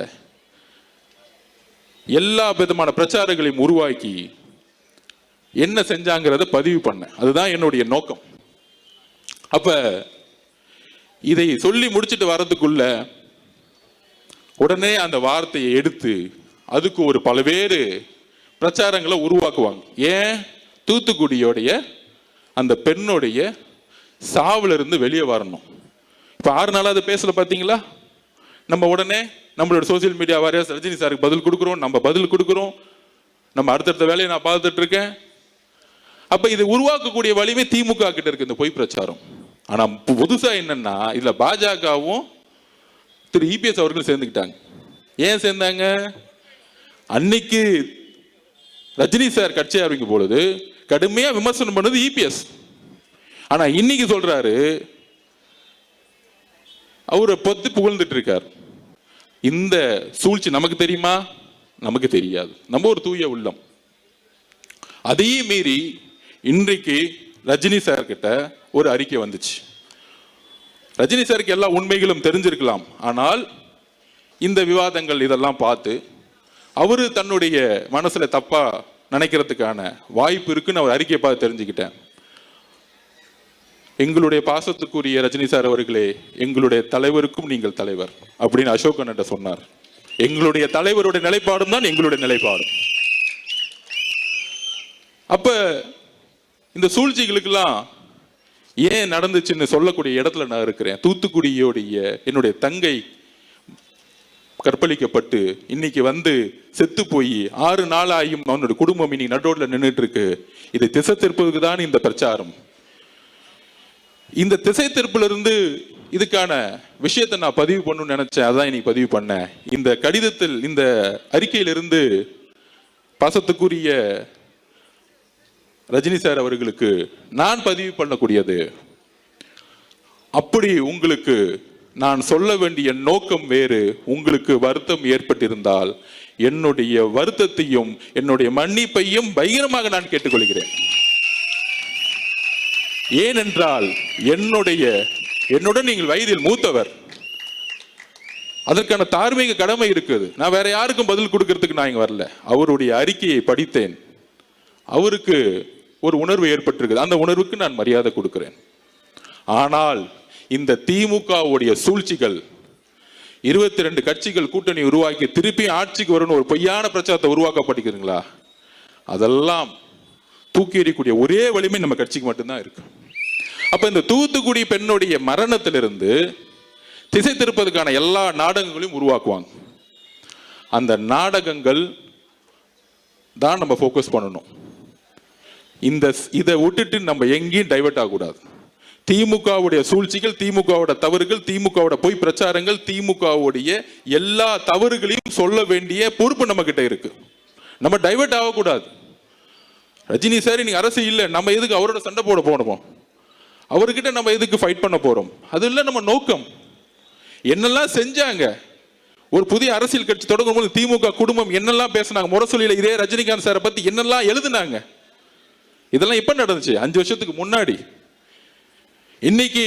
எல்லா விதமான பிரச்சாரங்களையும் உருவாக்கி என்ன செஞ்சாங்கிறத பதிவு பண்ண. அதுதான் என்னுடைய நோக்கம். அப்ப இதை சொல்லி முடிச்சுட்டு வர்றதுக்குள்ள உடனே அந்த வார்த்தையை எடுத்து அதுக்கு ஒரு பல்வேறு பிரச்சாரங்களை உருவாக்குவாங்க. ஏன்? தூத்துக்குடியோடைய அந்த பெண்ணுடைய சாவுல இருந்து வெளியே வரணும். இப்ப 6 நாளா அது பேசல பாத்தீங்களா? நம்ம உடனே நம்மளோட சோசியல் மீடியா வாரியா ரஜினி சாருக்கு பதில் கொடுக்குறோம், நம்ம பதில் கொடுக்குறோம், நம்ம அடுத்தடுத்த வேலையை நான் பார்த்துட்டு இருக்கேன். அப்ப இது உருவாக்கக்கூடிய வலிமை திமுக கிட்ட இருக்கு இந்த பொய் பிரச்சாரம். ஆனா புதுசா என்னன்னா இதுல பாஜகவும் திரு இபிஎஸ் அவர்கள் சேர்ந்துக்கிட்டாங்க. ஏன் சேர்ந்தாங்க? அன்னைக்கு ரஜினி சார் கட்சி ஆரம்பிக்கும் பொழுது கடுமையா விமர்சனம் பண்ணது இபிஎஸ். ஆனா இன்னைக்கு சொல்றாரு, அவரை பத்தி புகழ்ந்துட்டு இருக்கார். இந்த சூழ்ச்சி நமக்கு தெரியுமா? நமக்கு தெரியாது. நம்ம ஒரு தூய உள்ளம். அதையும் மீறி இன்றைக்கு ரஜினி சார் கிட்ட ஒரு அறிக்கை வந்துச்சு. ரஜினி சாருக்கு எல்லா உண்மைகளும் தெரிஞ்சிருக்கலாம். ஆனால் இந்த விவாதங்கள் இதெல்லாம் பார்த்து அவரு தன்னுடைய மனசுல தப்பா நினைக்கிறதுக்கான வாய்ப்பு இருக்குன்னு அவர் அறிக்கையை பார்த்து தெரிஞ்சுக்கிட்டேன். எங்களுடைய பாசத்துக்குரிய ரஜினி சார் அவர்களே, எங்களுடைய தலைவருக்கும் நீங்கள் தலைவர் அப்படின்னு அசோகன் சொன்னார். எங்களுடைய தலைவருடைய நிலைப்பாடும் தான் எங்களுடைய நிலைப்பாடும். அப்ப இந்த சூழ்ச்சிகளுக்கெல்லாம் ஏன் நடந்துச்சுன்னு சொல்லக்கூடிய இடத்துல நான் இருக்கிறேன். தூத்துக்குடியோடைய என்னுடைய தங்கை கற்பழிக்கப்பட்டு இன்னைக்கு செத்து போய் 6 நாளாயும் அவனுடைய குடும்பம் இன்னைக்கு நடுரோட்ல நின்றுட்டு இருக்கு. இதை திசை திருப்பதுக்கு தான் இந்த பிரச்சாரம். இந்த திசை திருப்புல இருந்து இதுக்கான விஷயத்தை நான் பதிவு பண்ணணும்னு நினைச்சேன். அதான் இன்னைக்கு பதிவு பண்ணேன். இந்த கடிதத்தில், இந்த அறிக்கையிலிருந்து பாசத்துக்குரிய ரஜினி சார் அவர்களுக்கு நான் பதிவு பண்ணக்கூடியது, அப்படி உங்களுக்கு நான் சொல்ல வேண்டிய நோக்கம் வேறு, உங்களுக்கு வருத்தம் ஏற்பட்டிருந்தால் என்னுடைய வருத்தத்தையும் என்னுடைய மன்னிப்பையும் பகிரமாக நான் கேட்டுக்கொள்கிறேன். ஏனென்றால் என்னுடன் நீங்கள் வயதில் மூத்தவர், அதற்கான தார்மீக கடமை இருக்குது. நான் வேற யாருக்கும் பதில் கொடுக்கறதுக்கு நான் இங்க வரல. அவருடைய அறிக்கையை படித்தேன். அவருக்கு ஒரு உணர்வு ஏற்பட்டிருக்குது. அந்த உணர்வுக்கு நான் மரியாதை கொடுக்கிறேன். ஆனால் இந்த திமுகவுடைய சூழ்ச்சிகள், 22 கட்சிகள் கூட்டணி உருவாக்கி திருப்பி ஆட்சிக்கு வரணும் ஒரு பொய்யான பிரச்சாரத்தை உருவாக்கப்பட்டிருக்குங்களா? அதெல்லாம் தூக்கி எறியக்கூடிய ஒரே வலிமை நம்ம கட்சிக்கு மட்டும்தான் இருக்கு. அப்ப இந்த தூத்துக்குடி பெண்ணுடைய மரணத்திலிருந்து திசை திருப்பதற்கான எல்லா நாடகங்களையும் உருவாக்குவாங்க. அந்த நாடகங்கள் தான் நம்ம ஃபோக்கஸ் பண்ணணும். இதை விட்டுட்டு நம்ம எங்கேயும் டைவர்ட் ஆகக்கூடாது. திமுகவுடைய சூழ்ச்சிகள், திமுகவோட தவறுகள், திமுகவோட பொய் பிரச்சாரங்கள், திமுகவுடைய எல்லா தவறுகளையும் சொல்ல வேண்டிய பொறுப்பு நம்ம கிட்ட இருக்கு. நம்ம டைவர்ட் ஆகக்கூடாது. ரஜினி சார் நீங்க அரசு இல்லை, நம்ம எதுக்கு அவரோட சண்டை போட போனோம்? அவர்கிட்ட நம்ம எதுக்கு ஃபைட் பண்ண போறோம்? அது இல்லை நம்ம நோக்கம். என்னெல்லாம் செஞ்சாங்க, ஒரு புதிய அரசியல் கட்சி தொடங்கும் போது திமுக குடும்பம் என்னெல்லாம் பேசினாங்க, முரசொலியில இதே ரஜினிகாந்த் சாரை பத்தி என்னெல்லாம் எழுதுனாங்க. இதெல்லாம் எப்ப நடந்துச்சு? 5 வருஷத்துக்கு முன்னாடி. இன்னைக்கு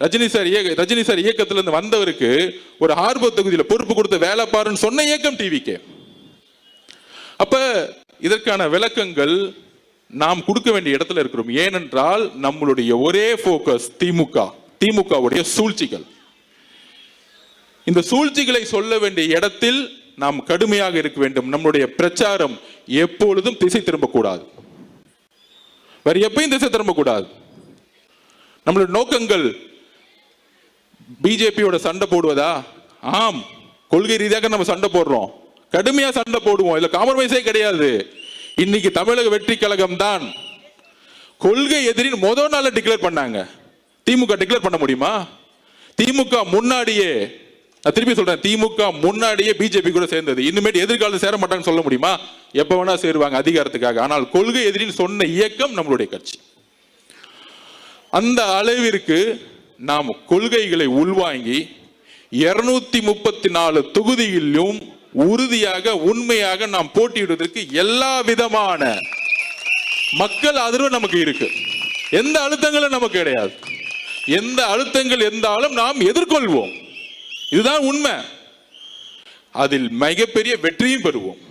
ரஜினி சார் இயக்கத்துல இருந்து வந்தவருக்கு ஒரு ஹார்பர் தொகுதியில பொறுப்பு கொடுத்த வேலை பாருன்னு சொன்ன இயக்கம் டிவிக்கு. அப்ப இதற்கான விளக்கங்கள் நாம் கொடுக்க வேண்டிய இடத்துல இருக்கிறோம். ஏனென்றால் நம்மளுடைய ஒரே போக்கஸ் திமுகவுடைய சூழ்ச்சிகள். இந்த சூழ்ச்சிகளை சொல்ல வேண்டிய இடத்தில் நாம் கடுமையாக இருக்க வேண்டும். நம்முடைய பிரச்சாரம் எப்பொழுதும் திசை திரும்பக்கூடாது, வேற எப்பயும் திசை திரும்பக்கூடாது. நம்மளுடைய நோக்கங்கள் பிஜேபியோட சண்டை போடுவதா? ஆம், கொள்கை ரீதியாக நம்ம சண்டை போடுறோம், கடுமையா சண்டை போடுவோம், இல்ல காம்ப்ரமைஸே கிடையாது. இன்னைக்கு தமிழக வெற்றி கழகம் தான் கொள்கை எதிரின்னு முதல் நாள் டிக்ளேர் பண்ணாங்க. திமுக டிக்ளேர் பண்ண முடியுமா? திமுக முன்னாடியே, நான் திருப்பி சொல்றேன், திமுக முன்னாடியே பிஜேபி கூட சேர்ந்தது. இனிமேட்டு எதிர்காலத்தில் சேர மாட்டாங்கன்னு சொல்ல முடியுமா? எப்ப வேணா சேருவாங்க அதிகாரத்துக்காக. ஆனால் கொள்கை எதிரின்னு சொன்ன இயக்கம் நம்மளுடைய கட்சி. அந்த அளவிற்கு நாம் கொள்கைகளை உள்வாங்கி 234 தொகுதியிலும் உறுதியாக உண்மையாக நாம் போட்டியிடுவதற்கு எல்லா விதமான மக்கள் ஆதரவு நமக்கு இருக்கு. எந்த அழுத்தங்களும் நமக்கு கிடையாது. எந்த அழுத்தங்கள் இருந்தாலும் நாம் எதிர்கொள்வோம். இதுதான் உண்மை. அதில் மிகப்பெரிய வெற்றியும் பெறுவோம்.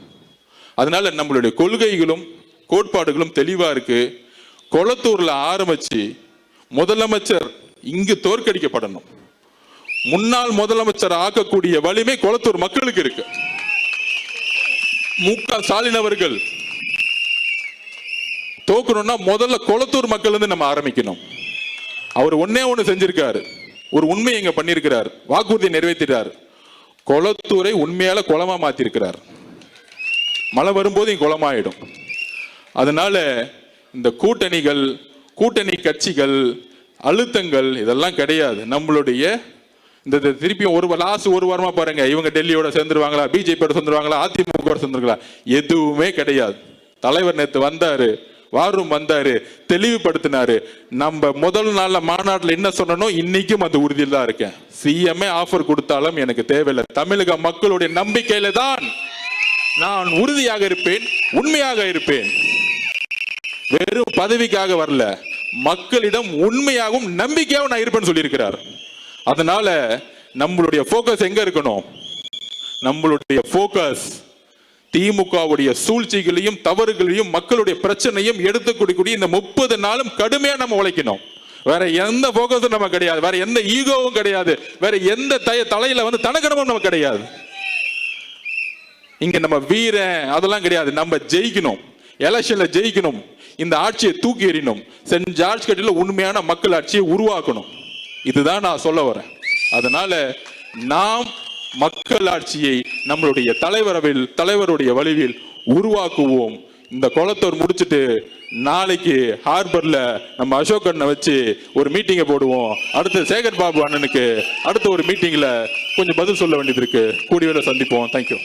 அதனால நம்மளுடைய கொள்கைகளும் கோட்பாடுகளும் தெளிவா இருக்கு. கொளத்தூர்ல ஆரம்பிச்சு முதலமைச்சர் இங்கு தோற்கடிக்கப்படணும். முன்னாள் முதலமைச்சர் ஆக்கக்கூடிய வலிமை கொளத்தூர் மக்களுக்கு இருக்கு. மு.க. ஸ்டாலின் அவர்கள் தோக்கணும்னா முதல்ல கொளத்தூர் மக்கள் இருந்து நம்ம ஆரம்பிக்கணும். அவர் ஒன்னே ஒண்ணு செஞ்சிருக்காரு, ஒரு உண்மை எங்க பண்ணிருக்கிறார், வாக்குறுதியை நிறைவேற்றிட்டார். கொளத்தூரை உண்மையால குளமா மாத்திருக்கிறார். மழை வரும்போது இங்க குளமாயிடும். அதனால இந்த கூட்டணி கட்சிகள் அழுத்தங்கள் இதெல்லாம் கிடையாது. நம்மளுடைய இந்த திருப்பியும் ஒரு வாரமா பாருங்க, இவங்க டெல்லியோட சேர்ந்துருவாங்களா, பிஜேபியோட சேர்ந்துருவாங்களா, அதிமுக சேர்ந்துருங்களா, எதுவுமே கிடையாது. தலைவர் நேத்து வந்தாரு, வாரும் வந்தாரு, தெளிவுபடுத்தினாரு. நம்ம முதல் நாள்ல மாநாட்டில் என்ன சொன்னோம், இன்னைக்கும் அந்த உறுதியில் தான் இருக்கேன். சிஎம்ஏ ஆஃபர் கொடுத்தாலும் எனக்கு தேவையில்லை. தமிழக மக்களுடைய நம்பிக்கையில தான் நான் உறுதியாக இருப்பேன், உண்மையாக இருப்பேன். வெறும் பதவிக்காக வரல, மக்களிடம் உண்மையாகவும் நம்பிக்கையாகவும் நான் இருப்பேன்னு சொல்லியிருக்கிறார். அதனால நம்மளுடைய போக்கஸ் எங்க இருக்கணும்? நம்மளுடைய போக்கஸ் திமுகவுடைய சூழ்ச்சிகளையும் தவறுகளையும் மக்களுடைய பிரச்சனையும் எடுத்து கொடுக்கக்கூடிய இந்த 30 நாளும் கடுமையா நம்ம உழைக்கணும். வேற எந்த போக்கஸும் நம்ம கிடையாது, வேற எந்த ஈகோவும் கிடையாது, வேற எந்த தலையில தனக்கணமும் நமக்கு கிடையாது. இங்க நம்ம வீரன் அதெல்லாம் கிடையாது. நம்ம ஜெயிக்கணும், எலெக்ஷன்ல ஜெயிக்கணும், இந்த ஆட்சியை தூக்கி எறியணும், சென்ட் ஜார்ஜ் கட்டில உண்மையான மக்கள் ஆட்சியை உருவாக்கணும். இதுதான் நான் சொல்ல வரேன். அதனால நாம் மக்கள் ஆட்சியை நம்மளுடைய தலைவருடைய வழிவில் உருவாக்குவோம். இந்த கொளத்தூர் முடிச்சுட்டு நாளைக்கு ஹார்பர்ல நம்ம அசோக் அண்ணனை வச்சு ஒரு மீட்டிங்கை போடுவோம். அடுத்து சேகர் பாபு அண்ணனுக்கு அடுத்த ஒரு மீட்டிங்ல கொஞ்சம் பதில் சொல்ல வேண்டியது இருக்கு. கூடிய சந்திப்போம். தேங்க்யூ.